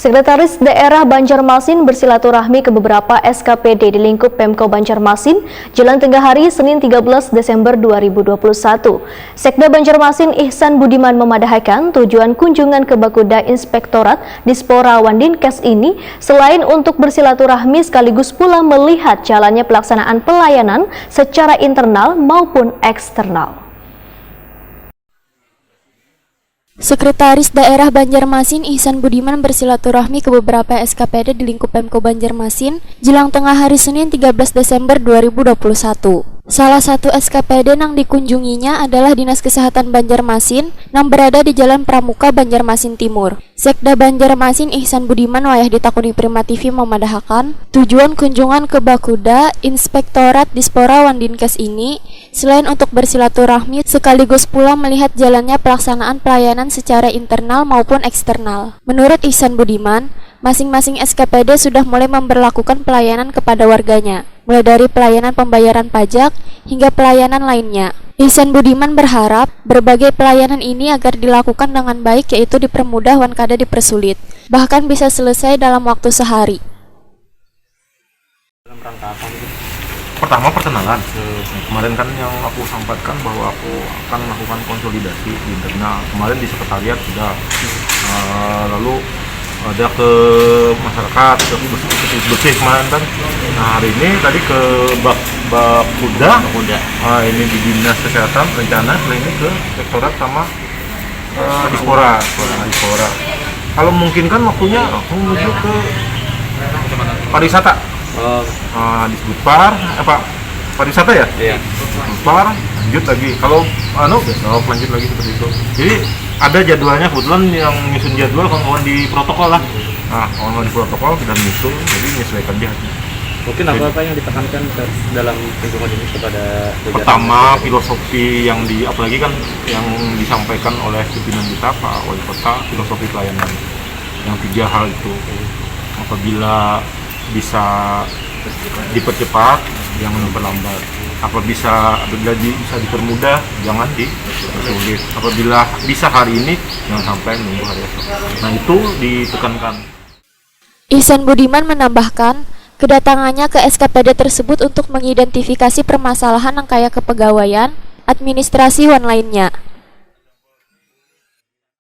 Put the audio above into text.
Sekretaris Daerah Banjarmasin bersilaturahmi ke beberapa SKPD di lingkup Pemko Banjarmasin jelang tengah hari Senin 13 Desember 2021. Sekda Banjarmasin Ihsan Budiman memadahakan tujuan kunjungan ke Bakuda Inspektorat Dispora Wandinkes ini selain untuk bersilaturahmi sekaligus pula melihat jalannya pelaksanaan pelayanan secara internal maupun eksternal. Sekretaris Daerah Banjarmasin Ihsan Budiman bersilaturahmi ke beberapa SKPD di lingkup Pemko Banjarmasin jelang tengah hari Senin 13 Desember 2021. Salah satu SKPD yang dikunjunginya adalah Dinas Kesehatan Banjarmasin yang berada di Jalan Pramuka Banjarmasin Timur. Sekda Banjarmasin Ihsan Budiman wayah ditakuni Prima TV memadahakan tujuan kunjungan ke Bakuda Inspektorat Dispora Wandinkes ini selain untuk bersilaturahmi sekaligus pula melihat jalannya pelaksanaan pelayanan secara internal maupun eksternal. Menurut Ihsan Budiman, masing-masing SKPD sudah mulai memberlakukan pelayanan kepada warganya, mulai dari pelayanan pembayaran pajak hingga pelayanan lainnya. Ihsan Budiman berharap berbagai pelayanan ini agar dilakukan dengan baik, yaitu dipermudah wan kada dipersulit, bahkan bisa selesai dalam waktu sehari. Dalam rangka apa itu? Pertama perkenalan. Kemarin kan yang aku sampaikan bahwa aku akan melakukan konsolidasi di internal. Kemarin di sekretariat sudah, lalu ada ke masyarakat, tapi bersih kemarin kan. Nah hari ini tadi ke Bakuda. Ini di Dinas Kesehatan rencana, setelah ini ke Inspektorat sama Dispora. Kalau mungkin kan waktunya aku menuju ke pariwisata. Di Budpar, pariwisata ya? Iya. Budpar, lanjut lagi. Kalau besok lanjut lagi seperti itu. Jadi ada jadwalnya, kebetulan yang nyusun jadwal kawan-kawan di protokol lah. Nah, kawan-kawan di protokol kita nyusun, jadi menyesuaikan dia. Mungkin apa yang ditekankan dalam kunjungan ini kepada pertama filosofi yang apalagi kan yang disampaikan oleh pimpinan kita Pak Wali Kota, filosofi pelayanan yang 3 hal itu. Apabila bisa dipercepat, jangan diperlambat. Apabila bisa dipermudah, jangan dipersulit. Apabila bisa hari ini, jangan sampai nunggu hari esok. Nah itu ditekankan. Ihsan Budiman menambahkan, kedatangannya ke SKPD tersebut untuk mengidentifikasi permasalahan yang kayak kepegawaian, administrasi, dan lainnya.